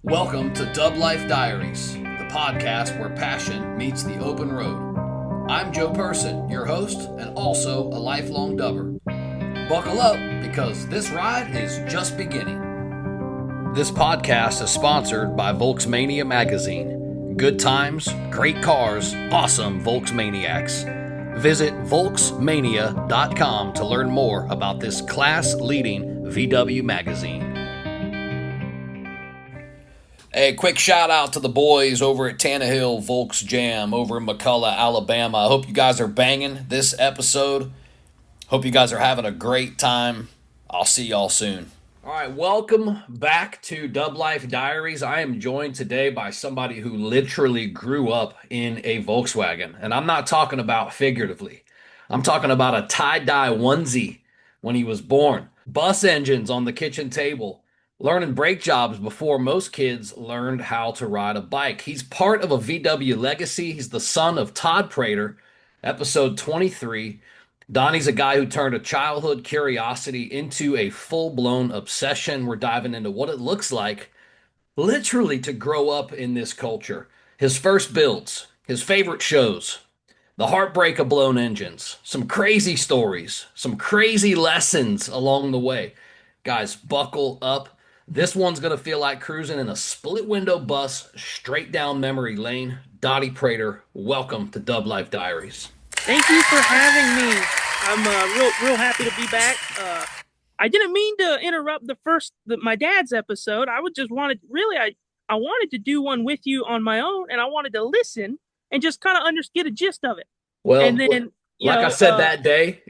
Welcome to Dublife Diaries, the podcast where passion meets the open road. I'm Joe Person, your host, and also a lifelong dubber. Buckle up, because this ride is just beginning. This podcast is sponsored by Volksmania magazine. Good times, great cars, awesome Volksmaniacs. Visit Volksmania.com to learn more about this class-leading VW magazine. Hey, quick shout out to the boys over at Tannehill Volks Jam over in McCullough, Alabama. I hope you guys are banging this episode. Hope you guys are having a great time. I'll see y'all soon. All right, welcome back to Dublife Diaries. I am joined today by somebody who literally grew up in a Volkswagen. And I'm not talking about figuratively. I'm talking about a tie-dye onesie when he was born. Bus engines on the kitchen table. Learning brake jobs before most kids learned how to ride a bike. He's part of a VW legacy. He's the son of Todd Prater, episode 23. Donnie's a guy who turned a childhood curiosity into a full-blown obsession. We're diving into what it looks like, literally, to grow up in this culture. His first builds, his favorite shows, the heartbreak of blown engines, some crazy stories, some crazy lessons along the way. Guys, buckle up. This one's going to feel like cruising in a split window bus straight down memory lane. Donnie Prater, welcome to Dublife Diaries. Thank you for having me. I'm real happy to be back. I didn't mean to interrupt my dad's episode. I wanted to do one with you on my own, and I wanted to listen and just kind of get a gist of it. Well, and then, I said that day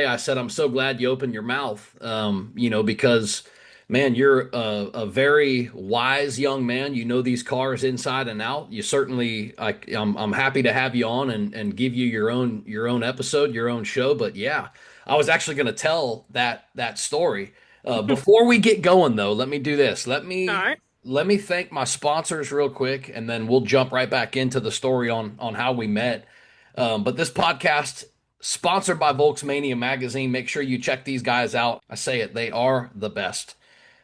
I said, I'm so glad you opened your mouth, because, man, you're a very wise young man. You know these cars inside and out. You certainly, I'm happy to have you on and give you your own episode, your own show. But yeah, I was actually going to tell that story. Before we get going, though, let me do this. All right. Let me thank my sponsors real quick, and then we'll jump right back into the story on how we met. But this podcast, sponsored by Volksmania magazine. Make sure you check these guys out. I say it, they are the best.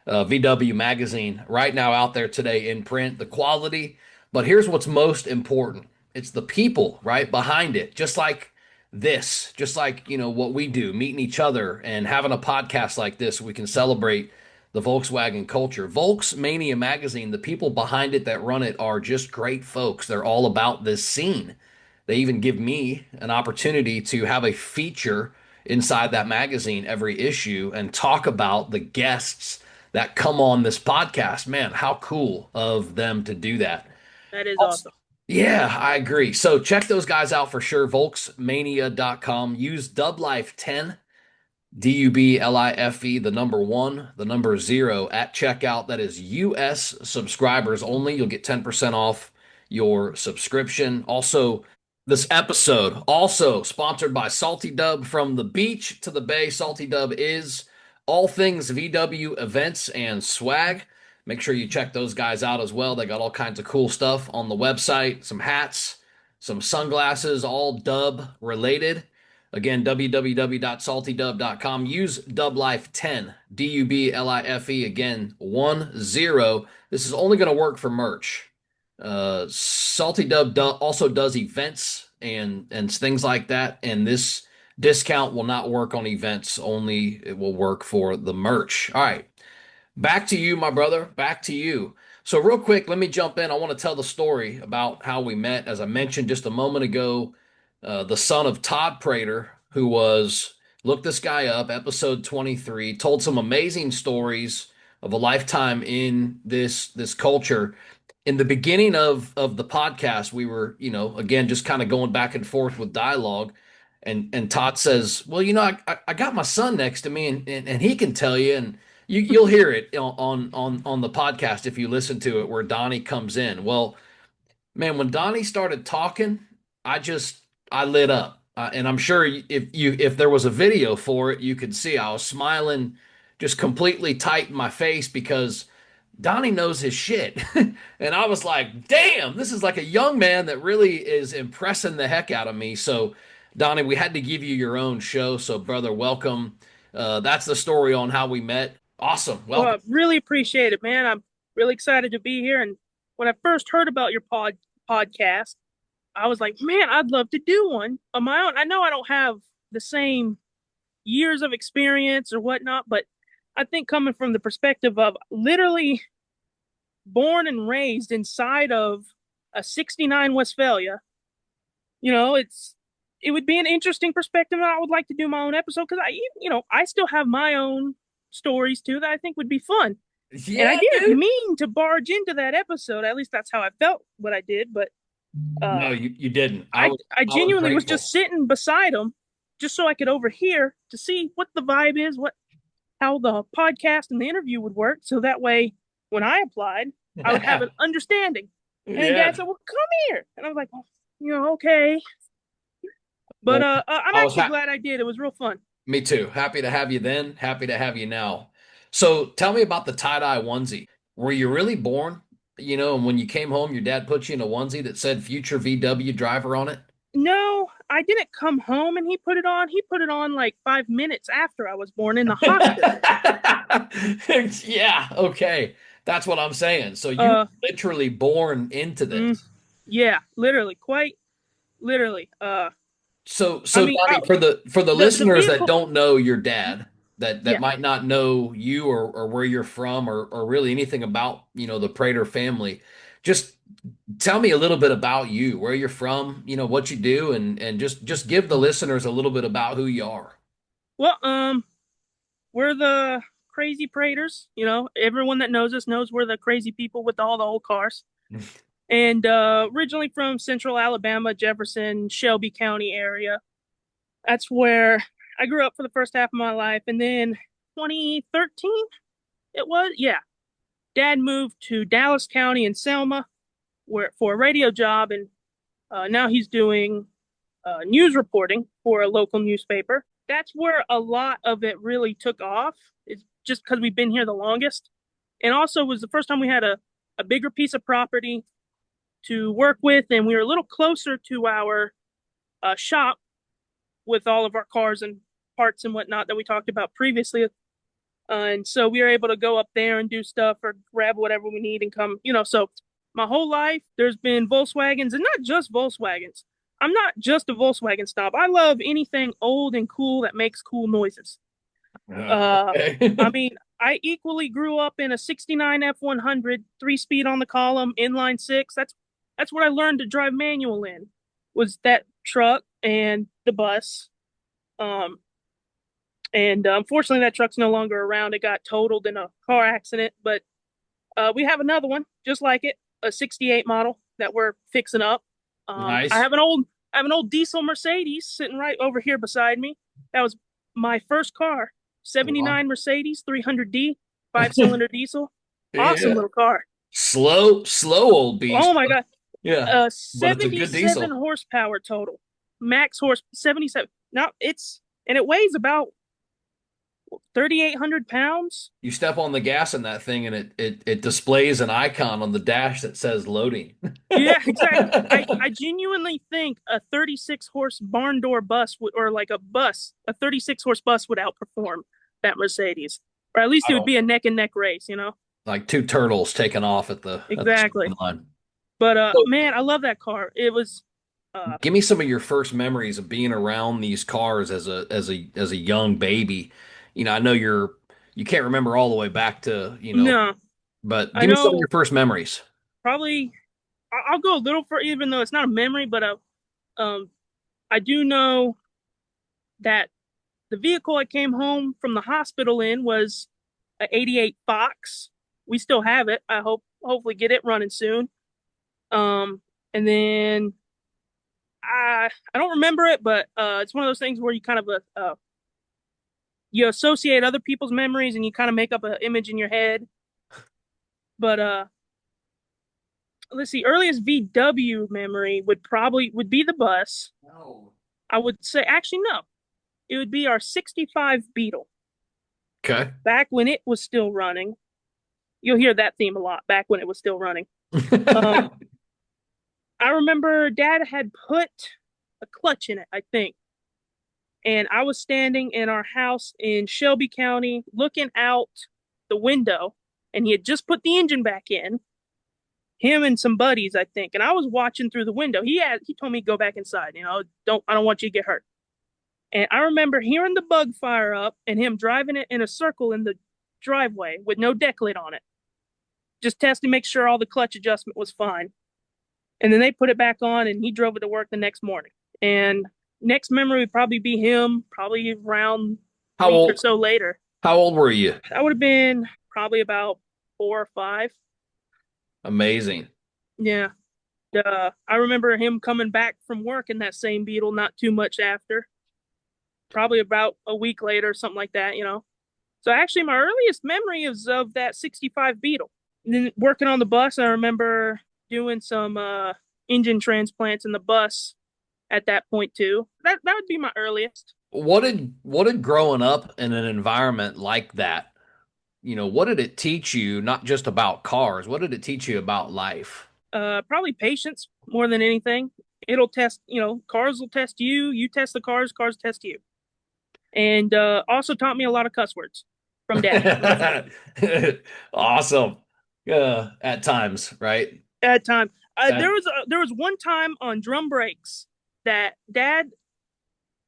VW magazine right now out there today in print, the quality. But here's what's most important. It's the people right behind it. Just like this, what we do, meeting each other and having a podcast like this, we can celebrate the Volkswagen culture. Volksmania magazine, the people behind it that run it are just great folks. They're all about this scene. They even give me an opportunity to have a feature inside that magazine every issue and talk about the guests that come on this podcast. Man, how cool of them to do that. That is awesome. Yeah, I agree. So check those guys out for sure. Volksmania.com. Use Dublife10, Dublife, the number 1, the number 0 at checkout. That is US subscribers only. You'll get 10% off your subscription. Also, this episode also sponsored by Salty Dub. From the beach to the bay, Salty Dub is all things VW events and swag. Make sure you check those guys out as well. They got all kinds of cool stuff on the website, some hats, some sunglasses, all dub related. Again, www.saltydub.com. Use Dublife10, Dublife, again, 10. This is only going to work for merch. Salty Dub also does events and things like that, and this discount will not work on events only. It will work for the merch. All right, back to you, my brother. Back to you. So real quick, let me jump in. I want to tell the story about how we met. As I mentioned just a moment ago, the son of Todd Prater, who was, look this guy up, episode 23, told some amazing stories of a lifetime in this culture. In the beginning of the podcast, we were, again, just kind of going back and forth with dialogue. And Todd says, well, I got my son next to me and he can tell you, and you'll hear it on the podcast if you listen to it, where Donnie comes in. Well, man, when Donnie started talking, I lit up. And I'm sure if there was a video for it, you could see I was smiling just completely tight in my face, because Donnie knows his shit. And I was like, damn, this is like a young man that really is impressing the heck out of me. So, Donnie, we had to give you your own show. So, brother, welcome. That's the story on how we met. Awesome. Welcome. Well, I really appreciate it, man. Really excited to be here. And when I first heard about your podcast, I was like, man, I'd love to do one on my own. I know I don't have the same years of experience or whatnot, but I think coming from the perspective of literally born and raised inside of a 69 Westphalia, it would be an interesting perspective. And I would like to do my own episode because I still have my own stories too that I think would be fun. And I Yeah, didn't dude. mean to barge into that episode. At least that's how I felt what I did. But No, uh, you didn't. I I was genuinely was just grateful. sitting beside him just so I could overhear to see what the vibe is, what how the podcast and the interview would work. So that way, when I applied, I would have an understanding. And then Dad Yeah. said, "Well, come here," and I was like, "Oh, okay." But Well, I'm I was actually ha glad I did. It was real fun. me too. Happy to have you then. Happy to have you now. So tell me about the tie-dye onesie. Were you really born? And when you came home, your dad put you in a onesie that said future VW driver on it? No, I didn't come home and he put it on. He put it on like 5 minutes after I was born in the hospital. Yeah, okay. That's what I'm saying. So you were Uh, literally born into mm, this. yeah, literally, quite literally. I So mean, Donnie, for the the listeners that vehicle. don't know your dad, that Yeah. might not know you or where you're from or really anything about, the Prater family, just tell me a little bit about you, where you're from, what you do, and just give the listeners a little bit about who you are. Well, we're the crazy Praters. Everyone that knows us knows we're the crazy people with all the old cars. And originally from Central Alabama, Jefferson, Shelby County area. That's where I grew up for the first half of my life. And then 2013, it was, yeah. Dad moved to Dallas County in Selma where for a radio job, and now he's doing news reporting for a local newspaper. That's where a lot of it really took off. It's just because we've been here the longest, and also was the first time we had a bigger piece of property to work with, and we were a little closer to our shop with all of our cars and parts and whatnot that we talked about previously. And so we were able to go up there and do stuff or grab whatever we need and come, So my whole life, there's been Volkswagens and not just Volkswagens. I'm not just a Volkswagen snob. I love anything old and cool that makes cool noises. Uh, I Okay. mean, I equally grew up in a 69 F100, 3 speed on the column, inline six. That's what I learned to drive manual in, was that truck and the bus. Um, and unfortunately, that truck's no longer around. It got totaled in a car accident, but we have another one just like it, a '68 model that we're fixing up. I Nice. have an old diesel Mercedes sitting right over here beside me. That was my first car, Wow. '79 Mercedes 300D, 5-cylinder diesel. Awesome Yeah. little car. Slow old Oh beast. my God. Yeah. But it's a good 77 diesel. horsepower total. Max horse 77. Now and it weighs about 3,800 pounds. You step on the gas in that thing and it displays an icon on the dash that says loading. Yeah, exactly. I genuinely think a 36 horse barn door bus would, or like a 36 horse bus would outperform that Mercedes. Or at least I it would don't be a neck and neck race. like two turtles taking off at the Exactly. starting line. But So man, I love that car. It was uh give me some of your first memories of being around these cars as a young baby. I know you can't remember all the way back to, no, but I give me some of know your first memories. probably I'll go a little for even though it's not a memory, but um I do know that the vehicle I came home from the hospital in was a '88 Fox. We still have it. I hopefully get it running soon. Um, and then I don't remember it, but it's one of those things where you kind of you associate other people's memories and you kind of make up an image in your head. But let's see, earliest VW memory would be the bus. No. I would say actually no, it would be our '65 Beetle Okay. back when it was still running. You'll hear that theme a lot back when it was still running. Um, I remember Dad had put a clutch in it, I think. And I was standing in our house in Shelby County looking out the window and he had just put the engine back in. Him and some buddies, I think, and I was watching through the window. He told me to go back inside. I don't want you to get hurt. And I remember hearing the bug fire up and him driving it in a circle in the driveway with no deck lid on it, just testing to make sure all the clutch adjustment was fine. And then they put it back on and he drove it to work the next morning. And next memory would probably be him, probably around a How week or old so later. how old were you? That would have been probably about 4 or 5. Amazing. Yeah. I remember him coming back from work in that same Beetle not too much after, probably about a week later, something like that. So actually, my earliest memory is of that 65 Beetle. And then working on the bus, I remember doing some engine transplants in the bus at that point too. That would be my earliest. What did growing up in an environment like that, what did it teach you, not just about cars? What did it teach you about life? Probably patience more than anything. It'll test, cars will test you, you test the cars, cars test you. And also taught me a lot of cuss words from Daddy Awesome. At times, right? at time. That There was one time on drum brakes that Dad,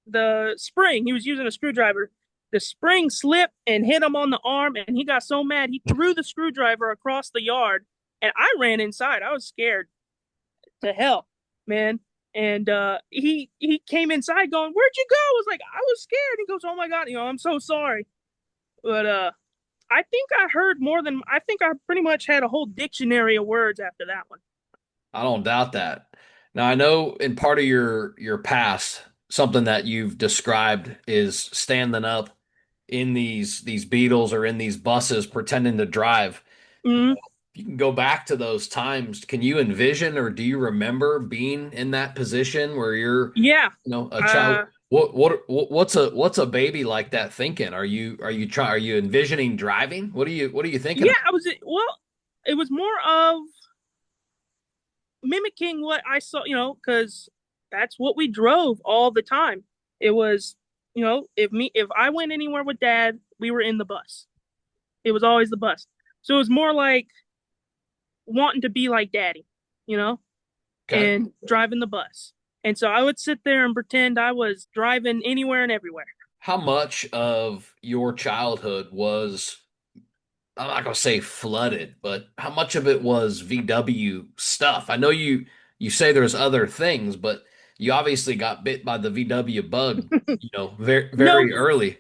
the spring, he was using a screwdriver. The spring slipped and hit him on the arm, and he got so mad he threw the screwdriver across the yard. And I ran inside. I was scared to hell, man. And he came inside going, "Where'd you go?" I was like, "I was scared." He goes, "Oh my God, I'm so sorry." But I think I think I pretty much had a whole dictionary of words after that one. I don't doubt that. Now I know in part of your past, something that you've described is standing up in these Beetles or in these buses pretending to drive. Mm-hmm. You can go back to those times. Can you envision or do you remember being in that position where you're, Yeah. a child? Uh, What's a baby like that thinking? Are you envisioning driving? What are you thinking yeah, of? well, it was more of mimicking what I saw, because that's what we drove all the time. It was, if I went anywhere with Dad, we were in the bus. It was always the bus. So it was more like wanting to be like Daddy, Okay. and driving the bus. And so I would sit there and pretend I was driving anywhere and everywhere. How much of your childhood was, I'm not gonna say flooded, but how much of it was VW stuff? I know you say there's other things, but you obviously got bit by the VW bug, very No, very early.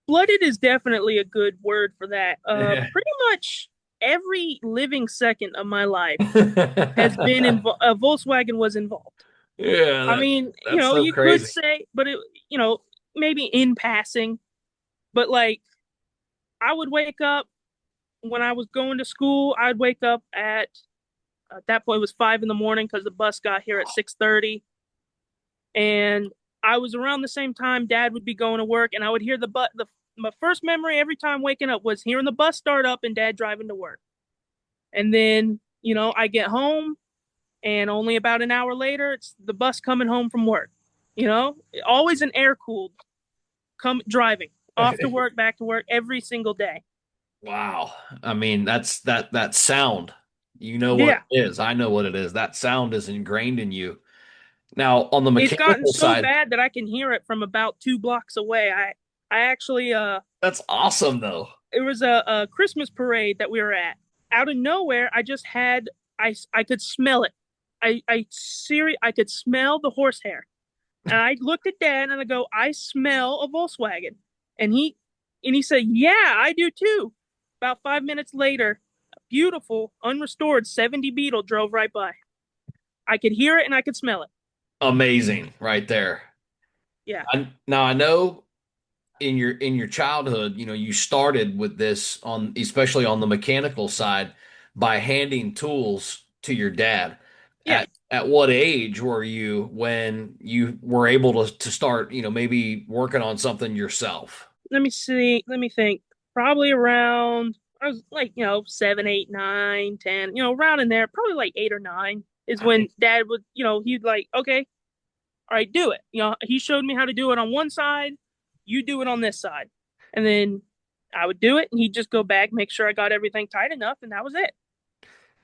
flooded is definitely a good word for that. Yeah. Pretty much every living second of my life has been involved. Volkswagen was involved. Yeah, I that mean, that's so you could crazy. say, but you know, maybe in passing, but like I would wake up when I was going to school. I'd wake up at that point it was 5 in the morning because the bus got here at 6:30, and I was around the same time Dad would be going to work, and I would hear the but the my first memory every time waking up was hearing the bus start up and Dad driving to work, and then I get home and only about an hour later it's the bus coming home from work. Always an air cooled come driving off to work, back to work every single day. Wow. I mean, that sound. You know what Yeah, it is. I know what it is. That sound is ingrained in you. Now, on the it's gotten mechanical so side, bad that I can hear it from about 2 blocks away. I actually that's awesome though. it was a Christmas parade that we were at. Out of nowhere, I just had I could smell it. I could smell the horsehair. And I looked at Dad and I go, I smell a Volkswagen. And he said, "Yeah, I do too." About 5 minutes later, a beautiful, unrestored 70 Beetle drove right by. I could hear it and I could smell it. Amazing right there. Yeah. Now I know in your childhood, you started with this on especially on the mechanical side by handing tools to your dad. Yeah. At what age were you when you were able to start, maybe working on something yourself? Let me see. Let me think. Probably around, I was like, 7, 8, 9, 10, around in there. Probably like 8 or 9 is when Dad he'd like, okay, all right, do it. He showed me how to do it on one side, you do it on this side. And then I would do it, and he'd just go back, make sure I got everything tight enough, and that was it.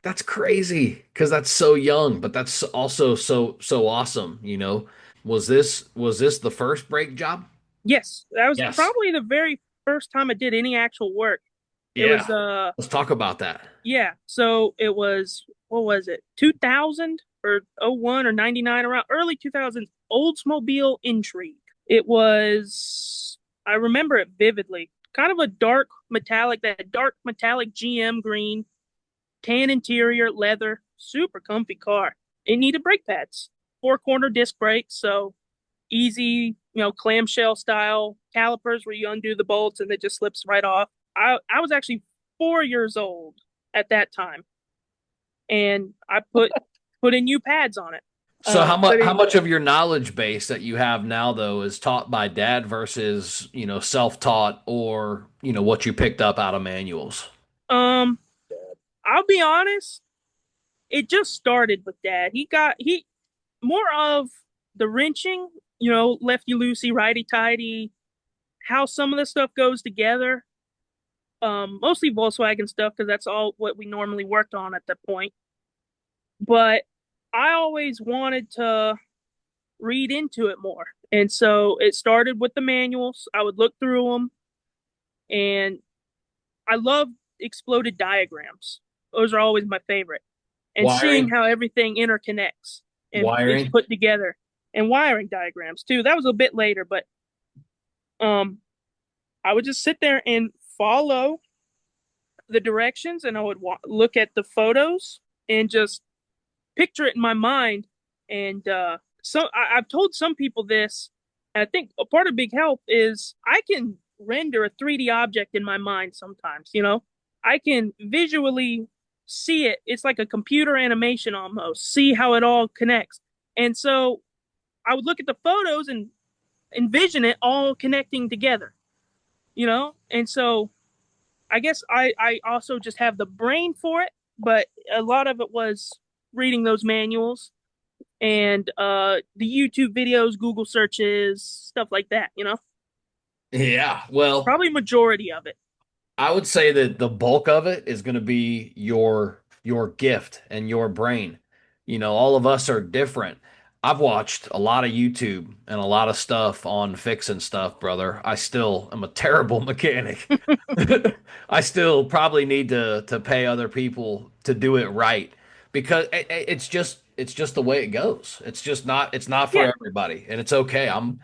That's crazy because that's so young, but that's also so awesome, you know. Was this the first brake job? Yes, that was Yes. probably the very first time I did any actual work. It was Yeah. Let's talk about that. yeah, so it was, what was it? 2000 or '01 or 99, around early 2000s, Oldsmobile Intrigue. It was, I remember it vividly. Kind of a dark metallic, that dark metallic GM green, tan interior, leather, super comfy car. It needed brake pads, four corner disc brakes, so easy, clamshell style calipers where you undo the bolts and it just slips right off. I was actually 4 years old at that time, and I put in new pads on it. So how much Put how in much of your knowledge base that you have now though is taught by dad versus, self-taught or, what you picked up out of manuals? um I'll be honest, it just started with dad. He more of the wrenching, lefty loosey, righty tighty, how some of the stuff goes together. Mostly Volkswagen stuff because that's all what we normally worked on at that point. But I always wanted to read into it more. And so it started with the manuals. I would look through them, and I love exploded diagrams. Those are always my favorite. And seeing Wiring? how everything interconnects and is Wiring? put together, and wiring diagrams too. That was a bit later, but um I would just sit there and follow the directions, and I would look at the photos and just picture it in my mind. And I've told some people this. And I think a part of big help is I can render a 3D object in my mind sometimes. I can visually see it. It's like a computer animation almost. See how it all connects. And so I would look at the photos and envision it all connecting together. And so I guess I also just have the brain for it, but a lot of it was reading those manuals and the YouTube videos, Google searches, stuff like that. Yeah. Well, Probably majority of it. I would say that the bulk of it is going to be your gift and your brain. All of us are different. I've watched a lot of YouTube and a lot of stuff on fixing stuff, brother. I still am a terrible mechanic. I still probably need to pay other people to do it right because it's just the way it goes. It's not for Yeah, everybody, and it's okay. I'm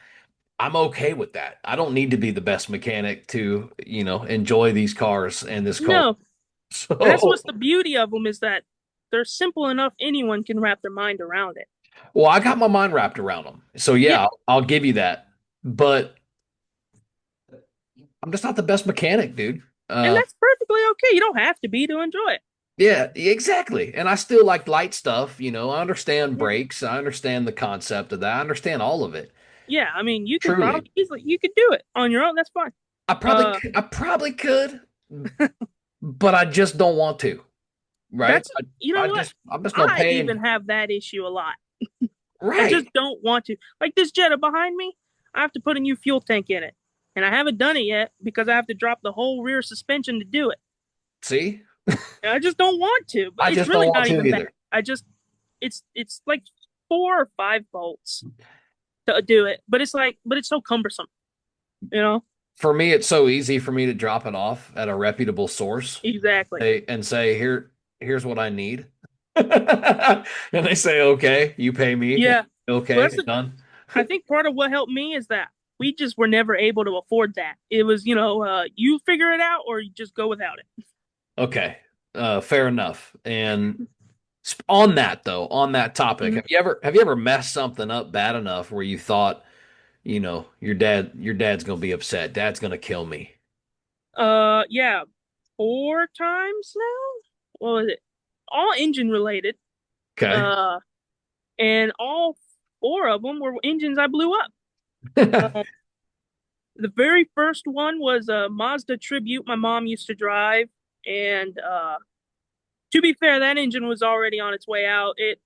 okay with that. I don't need to be the best mechanic to, enjoy these cars and this car. no, and that's So, what's the beauty of them, is that they're simple enough anyone can wrap their mind around it. well, I got my mind wrapped around them. So Yeah, yeah, I'll give you that. But I'm just not the best mechanic, dude. and Uh, that's perfectly okay. You don't have to be to enjoy it. yeah, exactly. And I still like light stuff, I understand Yeah, brakes. I understand the concept of that. I understand all of it. yeah. I mean, you can Truly. probably easily you could do it on your own. That's fine. Uh, I probably could, but I just don't want to, right? that's I what I'm just gonna I pay even and have that issue a lot. I just right. don't want to. Like this Jetta behind me, I have to put a new fuel tank in it. And I haven't done it yet because I have to drop the whole rear suspension to do it. See? And I just don't want to, but I it's just don't really want not to even bad. either. It's like 4 or 5 bolts to do it. But it's so cumbersome, you know? For me, it's so easy for me to drop it off at a reputable source Exactly. and say, here's what I need. And they say, okay, you pay me. Yeah. Well, Okay, done. I think part of what helped me is that we just were never able to afford that. It was, you figure it out or you just go without it. Okay. Fair enough. And on that though, on that topic, Mhm. have you ever messed something up bad enough where you thought, your dad's gonna be upset. Dad's gonna kill me. Yeah, 4 times now. What was it? All engine related. Okay. Uh, and all four of them were engines I blew up. Um, the very first one was a Mazda Tribute my mom used to drive, and to be fair, that engine was already on its way out. It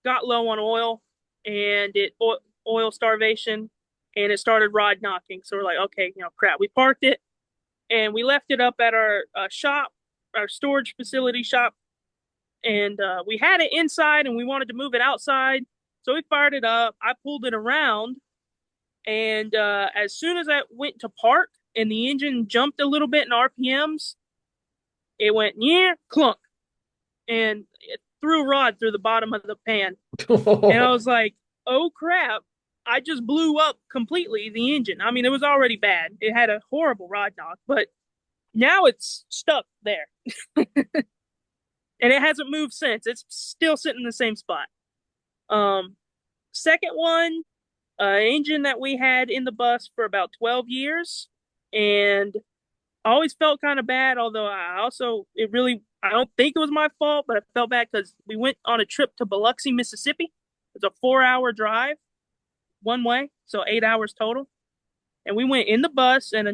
got low on oil, and oil starvation, and it started rod knocking. So we're like, okay, crap. We parked it. and we left it up at our shop, our storage facility shop, and we had it inside, and we wanted to move it outside. So we fired it up. I pulled it around, and as soon as I went to park, and the engine jumped a little bit in RPMs, it went yeah clunk, and it threw a rod through the bottom of the pan. And I was like, oh crap, I just blew up completely the engine. I mean, it was already bad. It had a horrible rod knock, but now it's stuck there. And it hasn't moved since. It's still sitting in the same spot. Um, Second one, engine that we had in the bus for about 12 years. And I always felt kind of bad, although I don't think it was my fault, but I felt bad because we went on a trip to Biloxi, Mississippi. It's a 4 hour drive one way, so 8 hours total. And we went in the bus and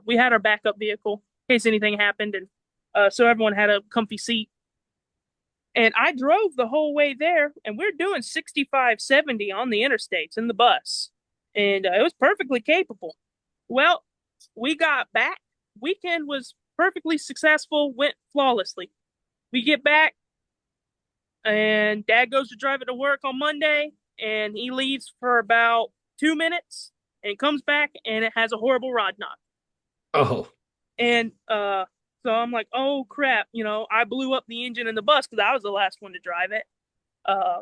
we had our backup vehicle in case anything happened. And so everyone had a comfy seat. And I drove the whole way there, and we're doing 65, 70 on the interstates in the bus. And it was perfectly capable. Well, we got back. Weekend was perfectly successful, went flawlessly. We get back, and Dad goes to drive it to work on Monday, and he leaves for about 2 minutes and comes back, and it has a horrible rod knock. Oh. And so I'm like, oh crap, I blew up the engine in the bus because I was the last one to drive it.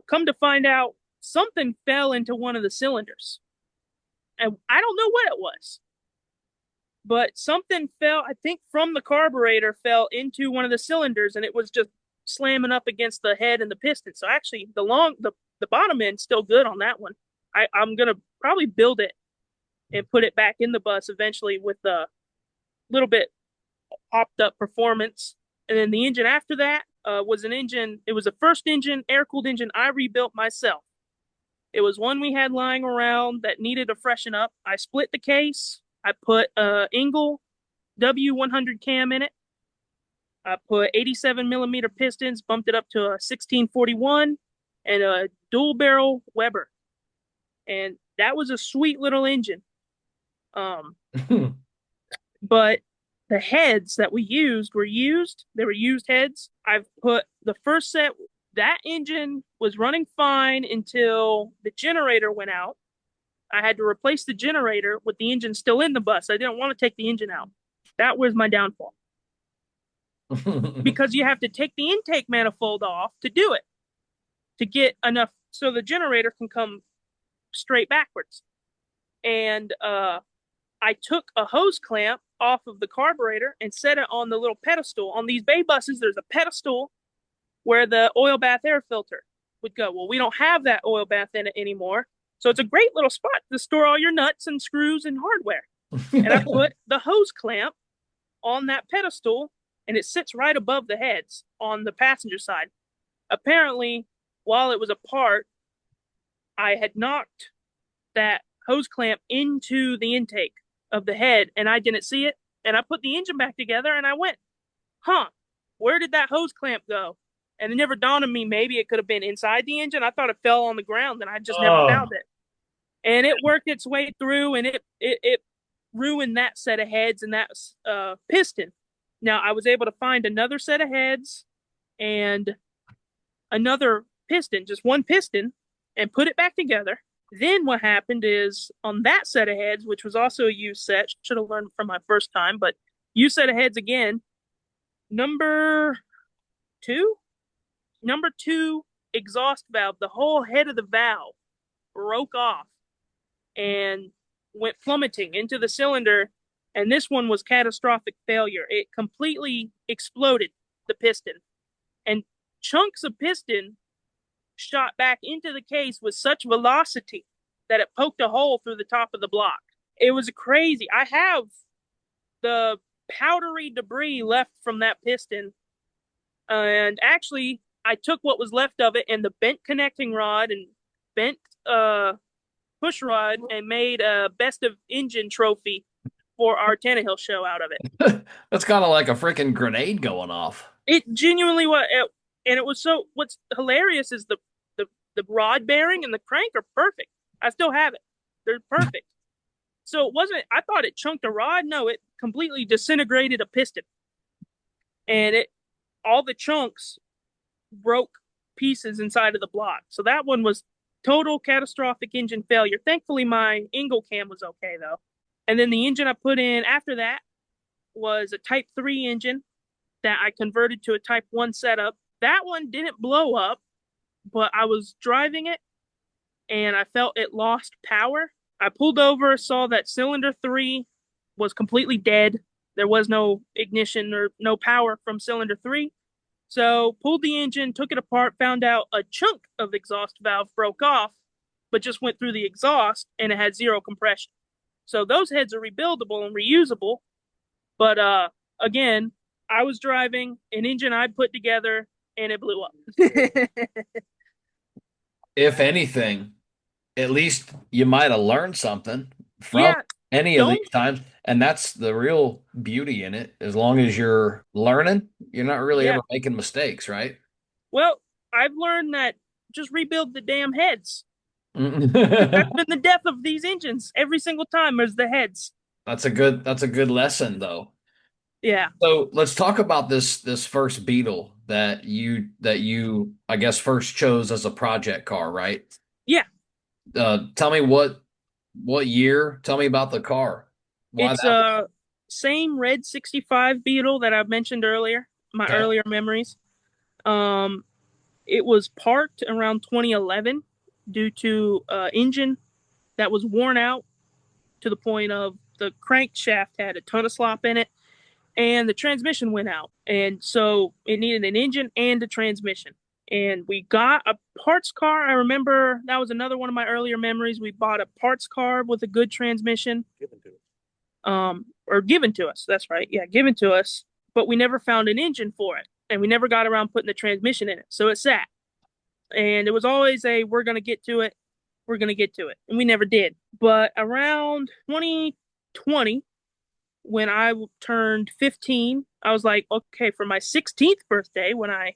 Come to find out, something fell into one of the cylinders. And I don't know what it was, but something fell, I think from the carburetor, fell into one of the cylinders, and it was just slamming up against the head and the piston. So actually, the bottom end's still good on that one. I'm gonna probably build it and put it back in the bus eventually with a little bit popped up performance. And then the engine after that was an engine. It was the first engine, air cooled engine I rebuilt myself. It was one we had lying around that needed a freshen up. I split the case. I put Engel W100 cam in it. I put 87 millimeter pistons, bumped it up to a 1641, and a dual barrel Weber. And that was a sweet little engine. But the heads that we used were used. They were used heads. I've put the first set, that engine was running fine until the generator went out. I had to replace the generator with the engine still in the bus. I didn't want to take the engine out. That was my downfall. Because you have to take the intake manifold off to do it, to get enough so the generator can come straight backwards. And I took a hose clamp off of the carburetor and set it on the little pedestal. On these bay buses, there's a pedestal where the oil bath air filter would go. Well, we don't have that oil bath in it anymore. So it's a great little spot to store all your nuts and screws and hardware. And I put the hose clamp on that pedestal, and it sits right above the heads on the passenger side. Apparently, while it was apart, I had knocked that hose clamp into the intake of the head, and I didn't see it. And I put the engine back together, and I went, where did that hose clamp go? And it never dawned on me, maybe it could have been inside the engine. I thought it fell on the ground, and I just never found it. And it worked its way through, and it ruined that set of heads and that piston. Now, I was able to find another set of heads and another piston, just one piston, and put it back together. Then what happened is on that set of heads, which was also a used set, should have learned from my first time, but used set of heads again, number two exhaust valve, the whole head of the valve broke off and went plummeting into the cylinder. And this one was catastrophic failure. It completely exploded the piston, and chunks of piston shot back into the case with such velocity that it poked a hole through the top of the block. It was crazy. I have the powdery debris left from that piston. And actually, I took what was left of it and the bent connecting rod and bent push rod and made a best of engine trophy for our Tannehill show out of it. That's kind of like a freaking grenade going off. It genuinely was. And it was so, what's hilarious is the rod bearing and the crank are perfect. I still have it. They're perfect. So it wasn't, I thought it chunked a rod. No, it completely disintegrated a piston. And all the chunks broke pieces inside of the block. So that one was total catastrophic engine failure. Thankfully, my Ingle cam was okay though. And then the engine I put in after that was a Type 3 engine that I converted to a Type 1 setup. That one didn't blow up, but I was driving it and I felt it lost power. I pulled over, saw that cylinder 3 was completely dead. There was no ignition or no power from cylinder 3. So pulled the engine, took it apart, found out a chunk of exhaust valve broke off, but just went through the exhaust and it had zero compression. So those heads are rebuildable and reusable. But again, I was driving an engine I'd put together and it blew up. If anything, at least you might have learned something from Yeah, any of don't. these times. And that's the real beauty in it. As long as you're learning, you're not really Yeah. ever making mistakes, right? Well, I've learned that just rebuild the damn heads. That's That's been the death of these engines every single time. There's the heads. a good lesson though. Yeah. So let's talk about this first Beetle that you I guess first chose as a project car, right? Yeah. Tell me what year? Tell me about the car. Why It's that one? a same red 65 Beetle that I mentioned earlier, my Okay. earlier memories. Um, it was parked around 2011 due to engine that was worn out to the point of the crankshaft had a ton of slop in it and the transmission went out. And so it needed an engine and a transmission. And we got a parts car. I remember that was another one of my earlier memories. We bought a parts car with a good transmission. Or given to us. That's right. Yeah, given to us. But we never found an engine for it. And we never got around putting the transmission in it. So it sat. And it was always a we're gonna get to it. We're gonna get to it. And we never did. But around 2020, when I turned 15, I was like, okay, for my 16th birthday, when I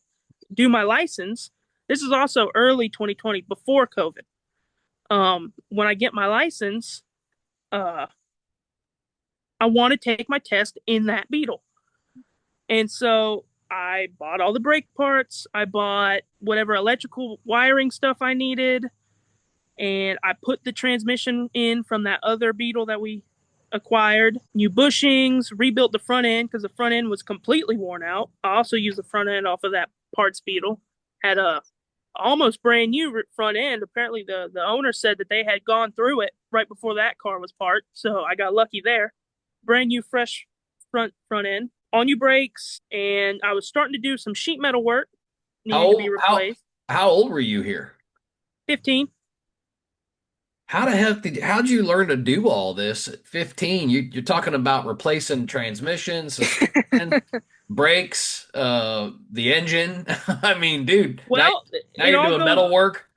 do my license, this is also early 2020, before COVID. When I get my license, uh, I want to take my test in that Beetle. And so I bought all the brake parts, I bought whatever electrical wiring stuff I needed, and I put the transmission in from that other Beetle that we acquired, new bushings, rebuilt the front end because the front end was completely worn out. I also used the front end off of that parts Beetle. Had a almost brand new front end. Apparently, the owner said that they had gone through it right before that car was parked, so I got lucky there. Brand new, fresh front end, all new brakes, and I was starting to do some sheet metal work How needed to be old how replaced. how old were you here? 15. How the heck how'd you learn to do all this at 15? You're talking about replacing transmission, suspension, brakes, the engine. I mean, dude, Well, now it you're all doing goes metal work.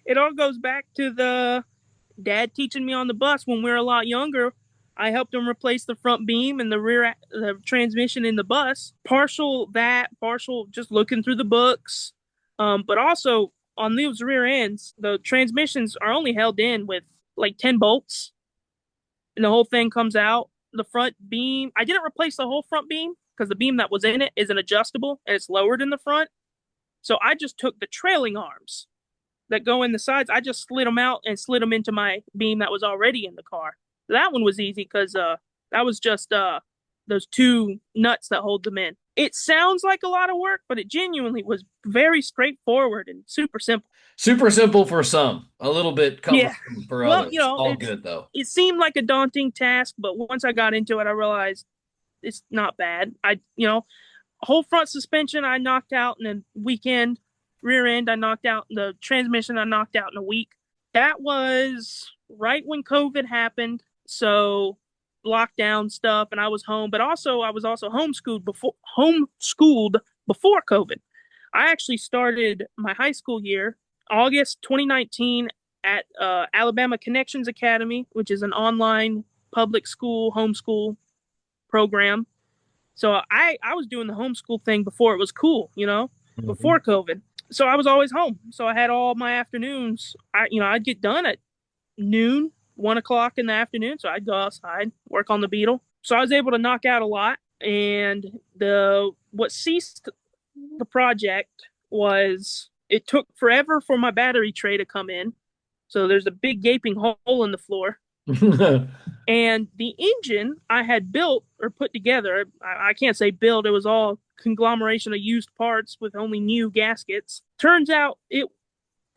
it all goes back to the dad teaching me on the bus when we were a lot younger. I helped him replace the front beam and the transmission in the bus. Partial that, partial just looking through the books. But also on those rear ends, the transmissions are only held in with like 10 bolts, and the whole thing comes out. The front beam, I didn't replace the whole front beam because the beam that was in it isn't adjustable and it's lowered in the front. So I just took the trailing arms that go in the sides. I just slid them out and slid them into my beam that was already in the car. That one was easy because that was just those two nuts that hold them in. It sounds like a lot of work, but it genuinely was very straightforward and super simple. Super simple for some, a little bit Yeah. cumbersome for Well, others. All good though. it seemed like a daunting task, but once I got into it, I realized it's not bad. Whole front suspension I knocked out in a weekend. Rear end I knocked out. The transmission I knocked out in a week. That was right when COVID happened. So lockdown stuff, and I was home. But also I was also homeschooled before COVID. I actually started my high school year August 2019 at Alabama Connections Academy, which is an online public school homeschool program. So I was doing the homeschool thing before it was cool, before Mhm. COVID. So I was always home. So I had all my afternoons. I'd get done at noon, 1 o'clock in the afternoon. So I'd go outside, work on the Beetle. So I was able to knock out a lot. And the what ceased the project was it took forever for my battery tray to come in. So there's a big gaping hole in the floor. And the engine I had built or put together, I can't say built, it was all conglomeration of used parts with only new gaskets. Turns out it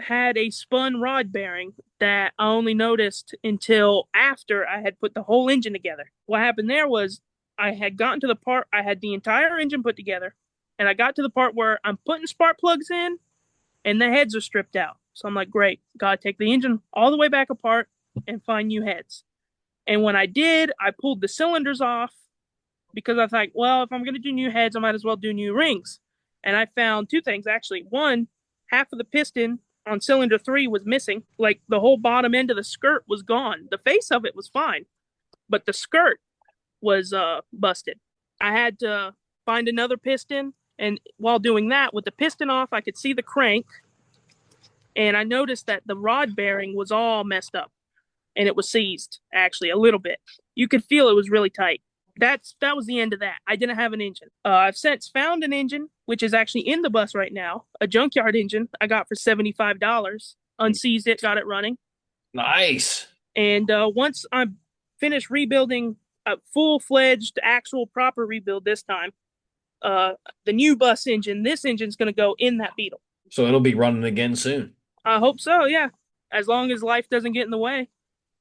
had a spun rod bearing that I only noticed until after I had put the whole engine together. What happened there was I had gotten to the part, I had the entire engine put together, and I got to the part where I'm putting spark plugs in and the heads are stripped out. So I'm like, great, gotta take the engine all the way back apart and find new heads. And when I did, I pulled the cylinders off because I was like, well, if I'm going to do new heads, I might as well do new rings. And I found two things actually. One, half of the piston on cylinder 3 was missing. Like the whole bottom end of the skirt was gone. The face of it was fine, but the skirt was busted. I had to find another piston. And while doing that, with the piston off, I could see the crank. And I noticed that the rod bearing was all messed up and it was seized actually a little bit. You could feel it was really tight. That was the end of that. I didn't have an engine. I've since found an engine, which is actually in the bus right now, a junkyard engine I got for $75. Unseized it, got it running. Nice. And once I'm finished rebuilding a full-fledged, actual proper rebuild this time, the new bus engine, this engine's going to go in that Beetle. So it'll be running again soon. I hope so, yeah. As long as life doesn't get in the way.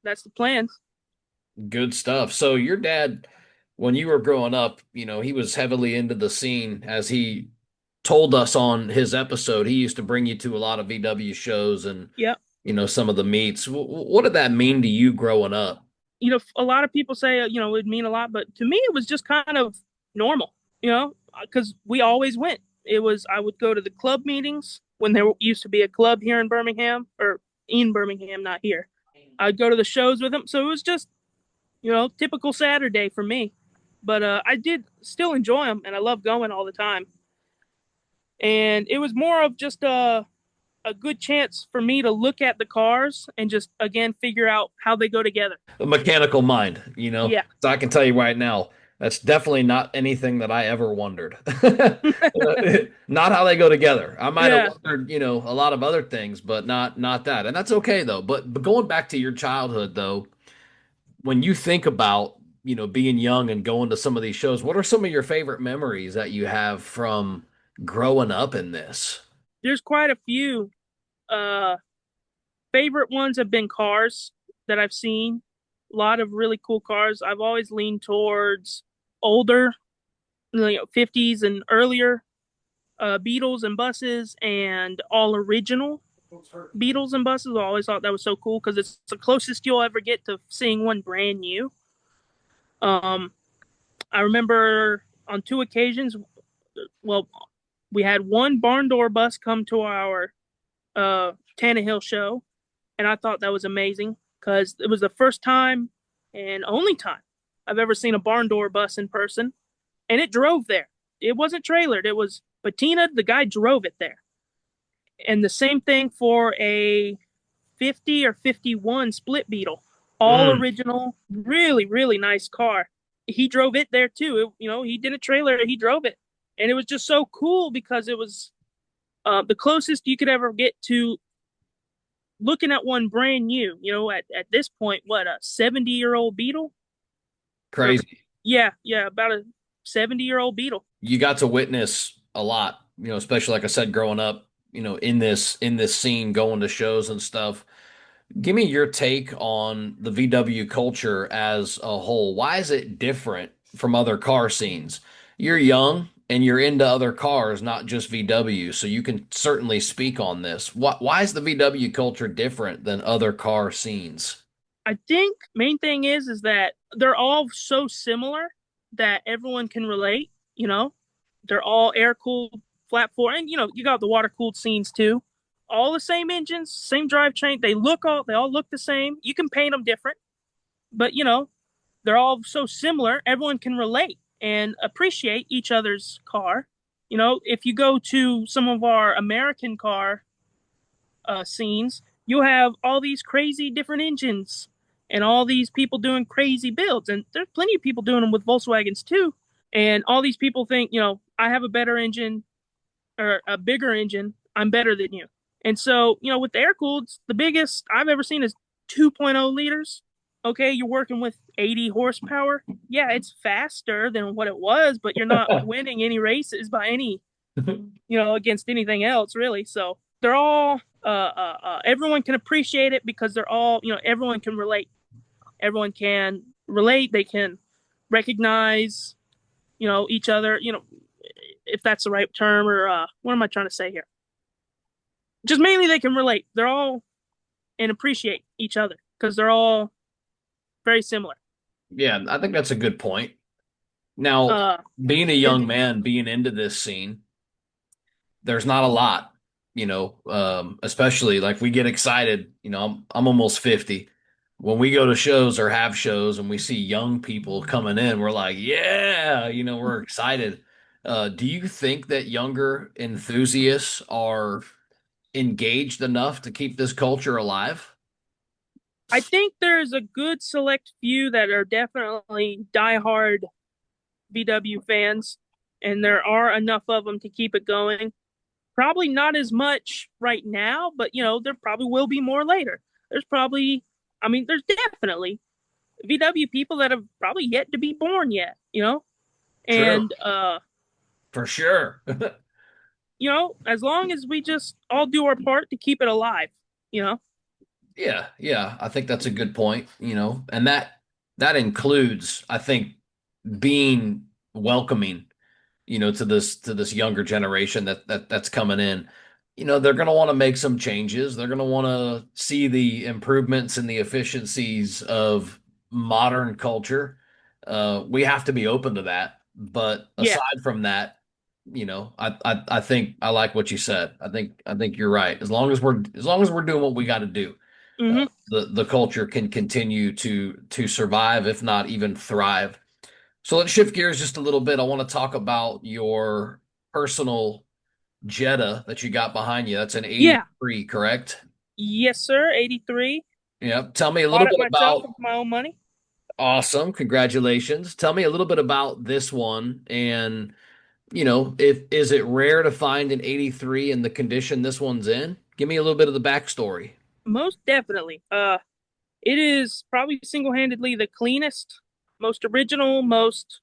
That's the plan. Good stuff. So your dad, when you were growing up, he was heavily into the scene. As he told us on his episode, he used to bring you to a lot of VW shows and, Yep. Some of the meets. What did that mean to you growing up? A lot of people say, it would mean a lot, but to me, it was just kind of normal, because we always went. I would go to the club meetings when there used to be a club here in Birmingham, or in Birmingham, not here. I'd go to the shows with him. So it was just, typical Saturday for me. But I did still enjoy them, and I love going all the time. And it was more of just a good chance for me to look at the cars and just, again, figure out how they go together. A mechanical mind. Yeah. So I can tell you right now, that's definitely not anything that I ever wondered. Not how they go together. I might have Yeah. wondered, a lot of other things, but not that. And that's okay though. But going back to your childhood though, when you think about, being young and going to some of these shows, what are some of your favorite memories that you have from growing up in this? There's quite a few. Uh, Favorite ones have been cars that I've seen. A lot of really cool cars. I've always leaned towards older, 50s and earlier Beetles and buses, and all original Beetles and buses. I always thought that was so cool because it's the closest you'll ever get to seeing one brand new. Um, I remember on 2 occasions, well, we had one barn door bus come to our Tannehill show, and I thought that was amazing because it was the first time and only time I've ever seen a barn door bus in person, and it drove there. It wasn't trailered; it was patinaed. The guy drove it there, and the same thing for a 50 or 51 split Beetle, all Mm, original, really really nice car. He drove it there too. He didn't trailer it; he drove it, and it was just so cool because it was the closest you could ever get to looking at one brand new. At this point, what, a 70-year-old Beetle? Or crazy. yeah, about a 70-year-old Beetle. You got to witness a lot, especially like I said, growing up, in this scene, going to shows and stuff. Give me your take on the VW culture as a whole. Why is it different from other car scenes? You're young and you're into other cars, not just VW, so you can certainly speak on this. Why is the VW culture different than other car scenes? I think main thing is that they're all so similar that everyone can relate. They're all air cooled, flat four, and you got the water cooled scenes too. All the same engines, same drivetrain. They all look the same. You can paint them different, but they're all so similar. Everyone can relate and appreciate each other's car. If you go to some of our American car scenes, you'll have all these crazy different engines and all these people doing crazy builds. And there's plenty of people doing them with Volkswagens too. And all these people think, I have a better engine or a bigger engine. I'm better than you. And so, with the air cooled, the biggest I've ever seen is 2.0 liters. Okay, you're working with 80 horsepower. Yeah, it's faster than what it was, but you're not winning any races by any, against anything else really. So they're all, everyone can appreciate it because they're all, everyone can relate. Everyone can relate. They can recognize, each other. If that's the right term, or what am I trying to say here? Just mainly they can relate. They're all and appreciate each other because they're all very similar. Yeah, I think that's a good point. Now, Uh, being a and young man, being into this scene, there's not a lot, especially like we get excited. I'm almost 50. When we go to shows or have shows and we see young people coming in, we're like, yeah, we're excited. Do you think that younger enthusiasts are engaged enough to keep this culture alive? I think there's a good select few that are definitely diehard VW fans, and there are enough of them to keep it going. Probably not as much right now, but there probably will be more later. There's probably, there's definitely VW people that have probably yet to be born yet. True, And for sure. as long as we just all do our part to keep it alive, you know. Yeah, yeah, I think that's a good point, and that includes, I think, being welcoming, to this younger generation that's coming in. They're going to want to make some changes. They're going to want to see the improvements and the efficiencies of modern culture. We have to be open to that. But Yeah. aside from that, I think I like what you said. I think you're right. As long as we're doing what we got to do, Hmm. the culture can continue to survive, if not even thrive. So let's shift gears just a little bit. I want to talk about your personal Jetta that you got behind you. That's an Yeah. 83, correct? Yes, sir. 83. Yep. Tell me a little Bought it bit myself about with my own money. awesome. Congratulations. Tell me a little bit about this one and if is it rare to find an 83 in the condition this one's in? Give me a little bit of the backstory. Most definitely. It is probably single-handedly the cleanest, most original, most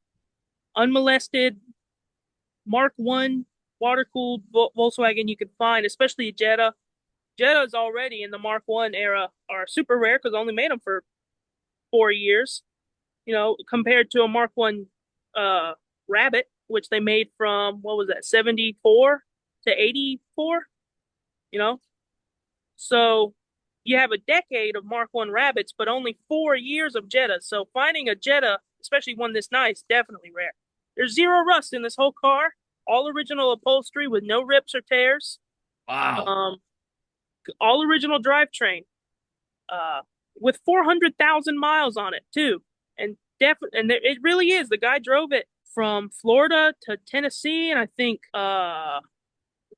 unmolested Mark One water-cooled Volkswagen you could find, especially a Jetta. Jettas already in the Mark One era are super rare because I only made them for 4 years. Compared to a Mark One Rabbit, which they made from what was that, 74 to 84. You know, so you have a decade of Mark One Rabbits, but only 4 years of Jettas. So finding a Jetta, especially one this nice, definitely rare. There's zero rust in this whole car. All original upholstery with no rips or tears. Wow. Um, all original drivetrain. Uh, with 400,000 miles on it too, and it really is. The guy drove it from Florida to Tennessee, and I think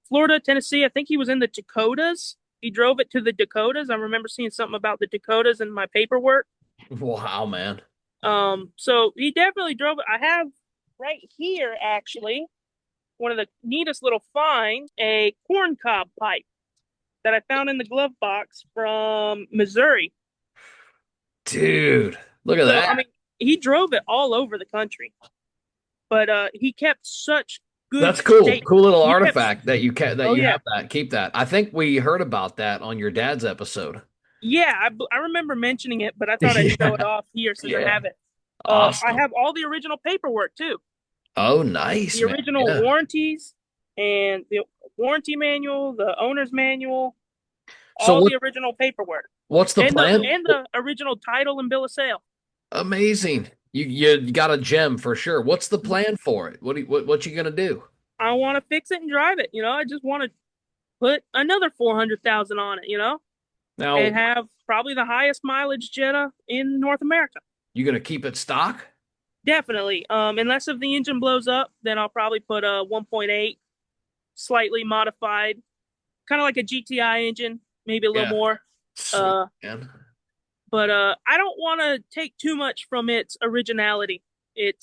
Florida, Tennessee. I think he was in the Dakotas. He drove it to the Dakotas. I remember seeing something about the Dakotas in my paperwork. Wow, man. So he definitely drove it. I have right here actually one of the neatest little finds, a corncob pipe that I found in the glove box from Missouri. Dude, look at So that. I mean, he drove it all over the country, but he kept such good That's cool. state. Cool little He kept. artifact that Oh you yeah, have that. Keep that. I think we heard about that on your dad's episode. yeah. I remember mentioning it, but I thought I'd show it Yeah. off here since I Yeah. have it. I Awesome. have all the original paperwork too, Oh, nice, the man. original Yeah. warranties and the warranty manual, the owner's manual, So all the original paperwork, what's the and the plan? and the original title and bill of sale. Amazing. You got a gem for sure. What's the plan for it? What you gonna do? I want to fix it and drive it. I just want to put another 400,000 on it. And Now, have probably the highest mileage Jetta in North America. you gonna keep it stock? Definitely. Unless if the engine blows up, then I'll probably put a 1.8 slightly modified, kind of like a GTI engine, maybe a little Yeah. more. Sweet, Uh, man. but I don't want to take too much from its originality. It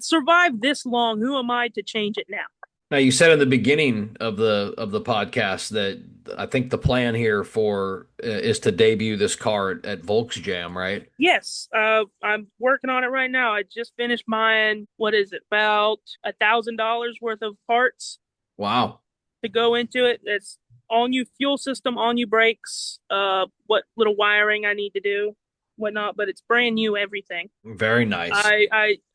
survived this long. Who am I to change it now? Now you said in the beginning of the podcast that I think the plan here for is to debut this car at Volkswagen, right? Yes, I'm working on it right now. I just finished mine. What is it? About $1,000 worth of parts Wow. to go into it. It's all new fuel system, all new brakes, what little wiring I need to do, whatnot, but it's brand new everything. Very nice.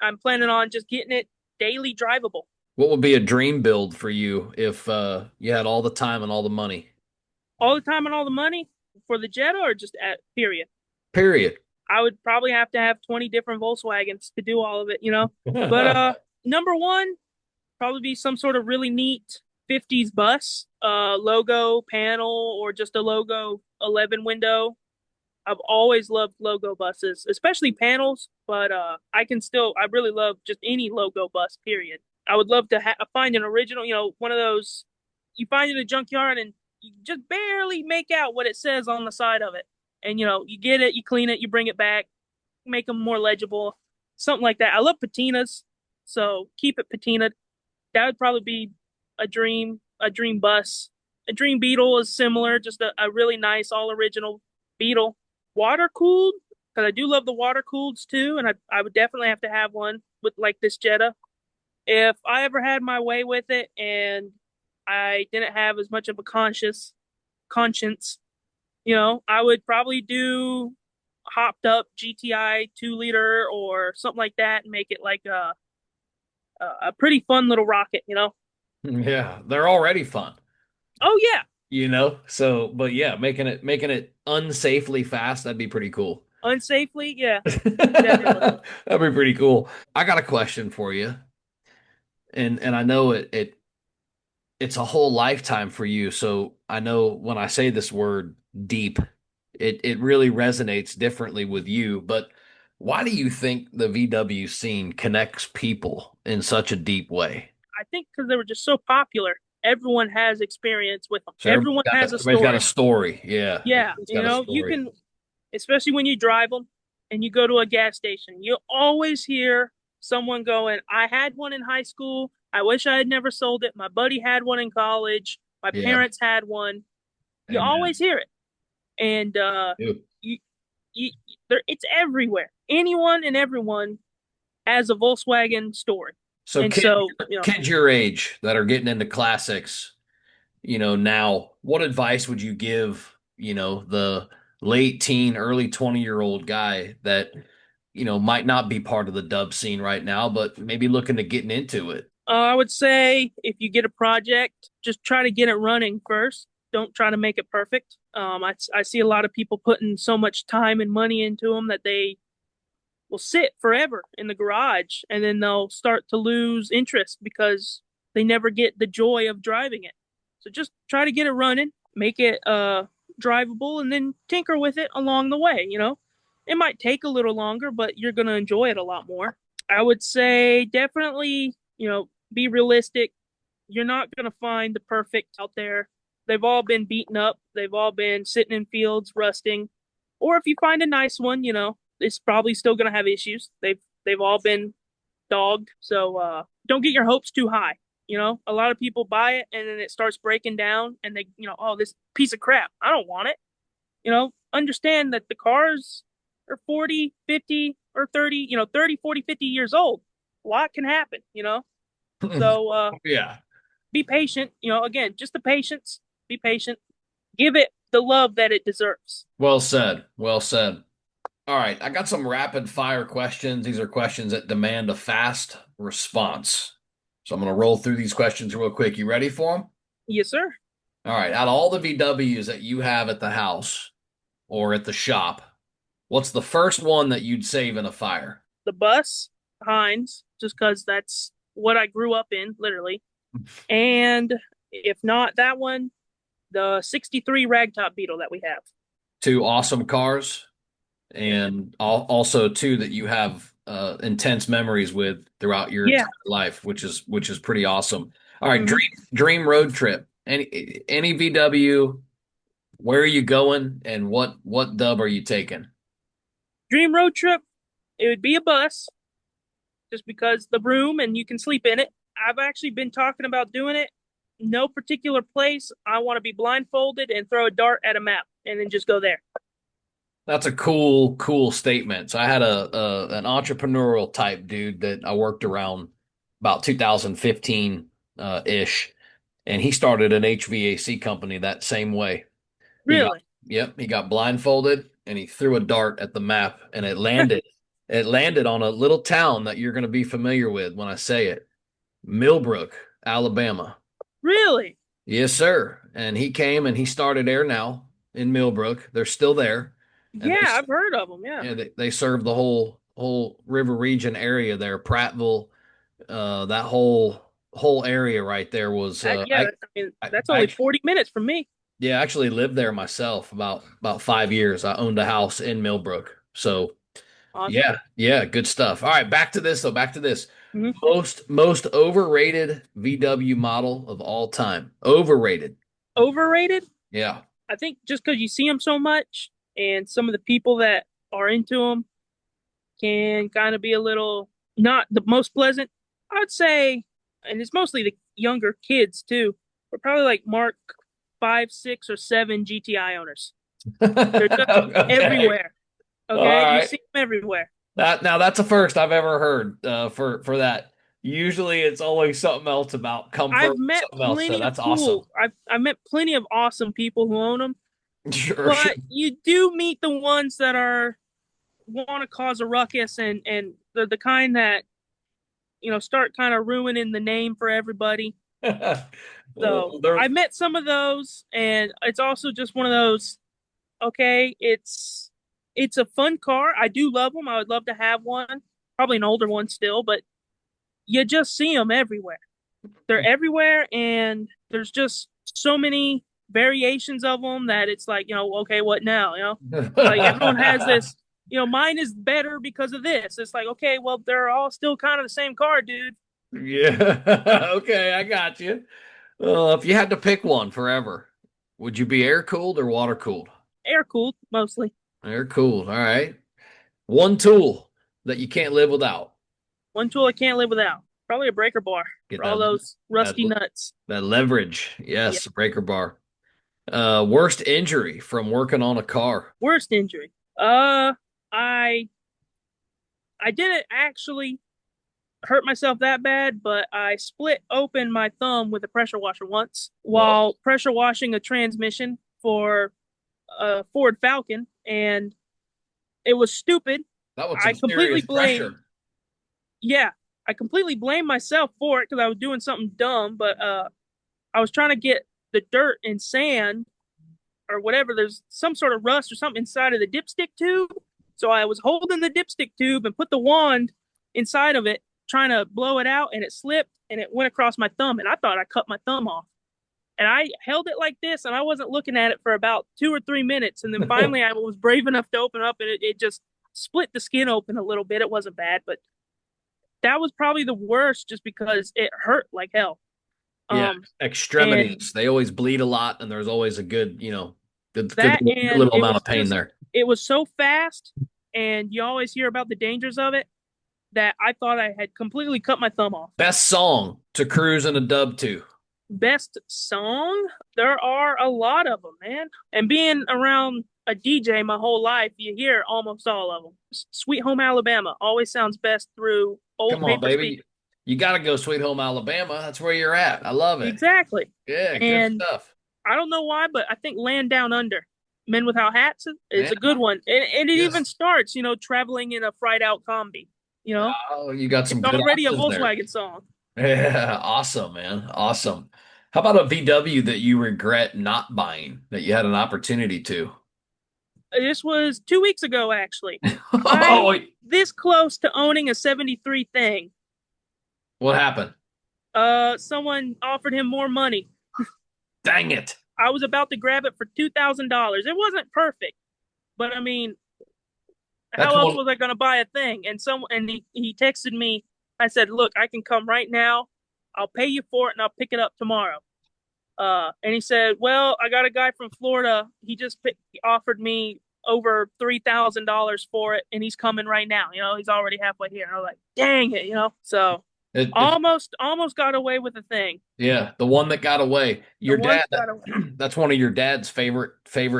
I'm planning on just getting it daily drivable. What would be a dream build for you if you had all the time and all the money? All the time and all the money for the Jetta or just at period. Period. I would probably have to have 20 different Volkswagens to do all of it, you know. But number one, probably be some sort of really neat 50s bus, logo panel or just a logo 11 window. I've always loved logo buses, especially panels, but I really love just any logo bus, period. I would love to find an original, one of those you find in a junkyard and you just barely make out what it says on the side of it. And, you get it, you clean it, you bring it back, make them more legible, something like that. I love patinas, so keep it patinaed. That would probably be a dream bus. A dream Beetle is similar, just a really nice, all original Beetle. Water cooled, because I do love the water cooleds too, and I would definitely have to have one with like this Jetta. If I ever had my way with it and I didn't have as much of a conscience, I would probably do hopped up GTI 2 liter or something like that and make it like a pretty fun little rocket. Yeah, they're already fun, Oh yeah, So, but yeah, making it unsafely fast, that'd be pretty cool. unsafely, yeah, definitely. That'd be pretty cool. I got a question for you, and I know it's a whole lifetime for you. So I know when I say this word deep, it really resonates differently with you. But why do you think the VW scene connects people in such a deep way? I think because they were just so popular, everyone has experience with them. So Everyone has a everybody's got a story. story. Yeah, Yeah, everybody's got a you story. can, especially when you drive them and you go to a gas station, you always hear someone going, I had one in high school. I wish I had never sold it. My buddy had one in college. My Yeah, parents had one. You amen. always hear it. And Dude. you, you, it's everywhere. Anyone and everyone has a Volkswagen story. So And so, kids your age that are getting into classics, now, what advice would you give, the late teen, early 20-year-old guy that, might not be part of the dub scene right now, but maybe looking to getting into it? I would say if you get a project, just try to get it running first. Don't try to make it perfect. I see a lot of people putting so much time and money into them that they will sit forever in the garage and then they'll start to lose interest because they never get the joy of driving it. So just try to get it running, make it drivable, and then tinker with it along the way. It might take a little longer, but you're going to enjoy it a lot more. I would say definitely, be realistic. You're not going to find the perfect out there. They've all been beaten up. They've all been sitting in fields rusting. Or if you find a nice one, it's probably still going to have issues. They've all been dogged. So don't get your hopes too high. A lot of people buy it and then it starts breaking down and they, oh, this piece of crap. I don't want it. Understand that the cars are 40, 50, or 30, 30, 40, 50 years old. A lot can happen. So Yeah. be patient. Again, just the patience. Be patient. Give it the love that it deserves. Well said. Well said. All right, I got some rapid fire questions. These are questions that demand a fast response. So I'm going to roll through these questions real quick. You ready for them? Yes, sir. All right, out of all the VWs that you have at the house or at the shop, what's the first one that you'd save in a fire? The bus, Heinz, just because that's what I grew up in, literally. And if not that one, the 63 ragtop Beetle that we have. Two awesome cars, and also two that you have intense memories with throughout your Yeah. entire life, which is pretty awesome. All right, Mm-hmm. dream road trip. Any VW, Where are you going and what dub are you taking? Dream road trip, it would be a bus just because the room and you can sleep in it. I've actually been talking about doing it. No particular place. I want to be blindfolded and throw a dart at a map and then just go there. That's a cool statement. So I had a an entrepreneurial type dude that I worked around about 2015 ish, and he started an HVAC company that same way. He got Really? yep, he got blindfolded and he threw a dart at the map and it landed. It landed on a little town that you're going to be familiar with when I say it. Millbrook, Alabama. Really? Yes, sir. And he came and he started there now in Millbrook. They're still there. And Yeah, I've heard of them. Yeah. yeah, they serve the whole river region area there. Prattville, that whole area right there was Yeah, I mean, that's I only actually 40 minutes from me. yeah, I actually lived there myself about 5 years. I owned a house in Millbrook. So Awesome. yeah, good stuff. All right, back to this though. Back to this. Hmm. Most overrated VW model of all time. Overrated. Overrated? Yeah. I think just because you see them so much and some of the people that are into them can kind of be a little not the most pleasant. I'd say, and it's mostly the younger kids too. We're probably like Mark 5, 6, or 7 GTI owners. They're just Okay. everywhere. All Okay, you right. see them everywhere. That now that's the first I've ever heard for that. Usually it's always something else about comfort, I've met something else. So plenty of that's awesome. cool. I've met plenty of awesome people who own them, Sure. but you do meet the ones that are want to cause a ruckus and the kind that start kind of ruining the name for everybody. So There, I met some of those, and it's also just one of those. Okay, it's a fun car. I do love them. I would love to have one, probably an older one still, but you just see them everywhere. They're everywhere, and there's just so many variations of them that it's like, okay, what now? Like everyone has this. Mine is better because of this. It's like, okay, well, they're all still kind of the same car, dude. yeah. Okay, I got you. If you had to pick one forever, would you be air cooled or water cooled? Air cooled mostly. Air cooled. All right. One tool that you can't live without. One tool I can't live without. Probably a breaker bar Get for all those that rusty nuts. that leverage. Yeah. Yes, breaker bar. Worst injury from working on a car. Worst injury. I I didn't actually hurt myself that bad, but I split open my thumb with a pressure washer once Whoa, while pressure washing a transmission for a Ford Falcon, and it was stupid. that was I some completely serious blame, pressure. yeah, I completely blame myself for it because I was doing something dumb, but I was trying to get the dirt and sand or whatever. There's some sort of rust or something inside of the dipstick tube. So I was holding the dipstick tube and put the wand inside of it, trying to blow it out, and it slipped and it went across my thumb. And I thought I cut my thumb off. And I held it like this, and I wasn't looking at it for about 2 or 3 minutes. And then finally, I was brave enough to open up, and it just split the skin open a little bit. It wasn't bad, but that was probably the worst just because it hurt like hell. Yeah, And extremities. They always bleed a lot, and there's always a good, that good and little amount of pain there. it was so fast, and you always hear about the dangers of it that I thought I had completely cut my thumb off. Best song to cruise in a dub to. Best song? There are a lot of them, man. And being around a DJ my whole life, you hear almost all of them. Sweet Home Alabama always sounds best through old Come on, paper baby. speakers. You got to go Sweet Home Alabama. That's where you're at. I love it. Exactly. Yeah, good And stuff. I don't know why, but I think Land Down Under, Men Without Hats, is Yeah, a good one. And it even yes. starts, traveling in a fried out combi. You know, Oh, you got it's some good already a options there. Volkswagen song. Yeah, awesome, man. Awesome. How about a VW that you regret not buying that you had an opportunity to? This was 2 weeks ago, actually. I'm Oh, this close to owning a 73 thing. what happened? Someone offered him more money. Dang it. I was about to grab it for $2,000. It wasn't perfect, but I mean, That's how else one. was I going to buy a thing? And he texted me. I said, "Look, I can come right now. I'll pay you for it, and I'll pick it up tomorrow." And he said, "Well, I got a guy from Florida. He offered me over $3,000 for it, and he's coming right now. He's already halfway here." And I was like, "Dang it. So It's almost got away with the thing. yeah, the one that got away. The Your one dad, that got away. that's one of your dad's favorite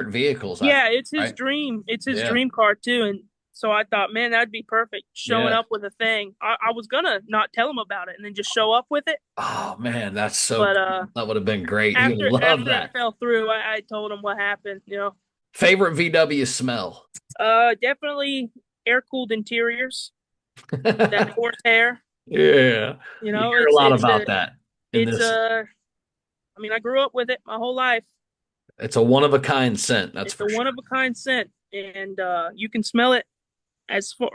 vehicles, I Yeah, think, it's his right? dream. It's his Yeah. dream car too. And so I thought, man, that'd be perfect. Showing Yeah. up with a thing. I was gonna not tell him about it and then just show up with it. Oh man, that's so But cool. That would have been great. He would love after it that. fell through, I told him what happened. Favorite VW smell? Definitely air cooled interiors. That horsehair. Yeah. You You know, hear a lot about that in it's this. a. I mean, I grew up with it my whole life. It's a one of a kind scent, that's It's a for one sure. of a kind scent, and you can smell it as far.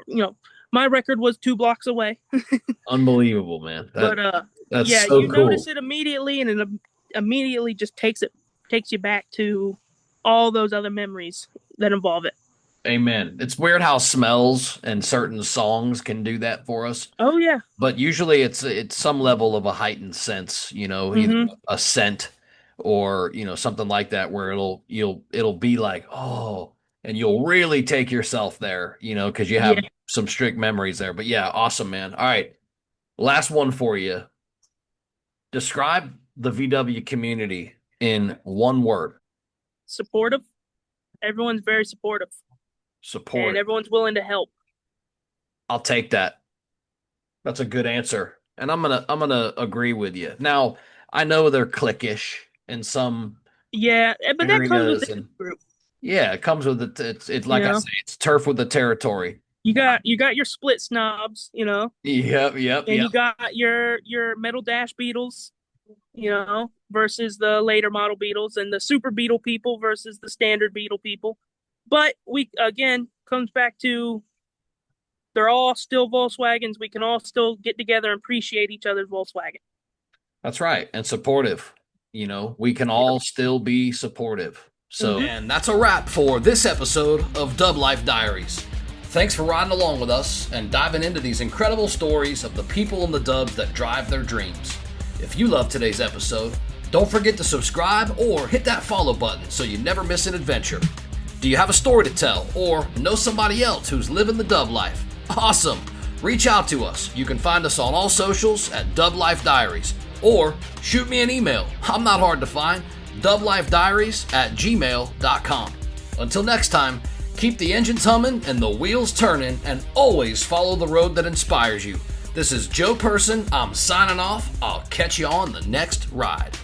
My record was 2 blocks away, Unbelievable, man. but That's yeah, so you notice cool. it immediately, and it immediately just takes you back to all those other memories that involve it. Amen. It's weird how smells and certain songs can do that for us. Oh yeah. But usually it's some level of a heightened sense, either Mm-hmm. a scent or, something like that where it'll be like, oh, and you'll really take yourself there, because you Yeah. have some strict memories there. But yeah, awesome, man. All right. Last one for you. Describe the VW community in one word. Supportive. Everyone's very supportive, and Support. everyone's willing to help. I'll take that. That's a good answer. And I'm gonna agree with you. Now, I know they're cliquish in some Yeah, but that comes with areas the and group. yeah, it comes with it. It's You like I know, say, it's turf with the territory. you got your split snobs. Yep, yep, And yep. you got your metal dash beetles. Versus the later model beetles, and the super beetle people versus the standard beetle people. But we again comes back to they're all still Volkswagens. We can all still get together and appreciate each other's Volkswagen. That's right. And supportive. We can Yep. all still be supportive. So, Mm-hmm. and that's a wrap for this episode of Dublife Diaries. Thanks for riding along with us and diving into these incredible stories of the people in the dubs that drive their dreams. If you love today's episode, don't forget to subscribe or hit that follow button so you never miss an adventure. Do you have a story to tell or know somebody else who's living the dub life? Awesome! Reach out to us. You can find us on all socials at Dublife Diaries or shoot me an email. I'm not hard to find. dublifediaries@gmail.com. Until next time, keep the engines humming and the wheels turning, and always follow the road that inspires you. This is Joe Person. I'm signing off. I'll catch you on the next ride.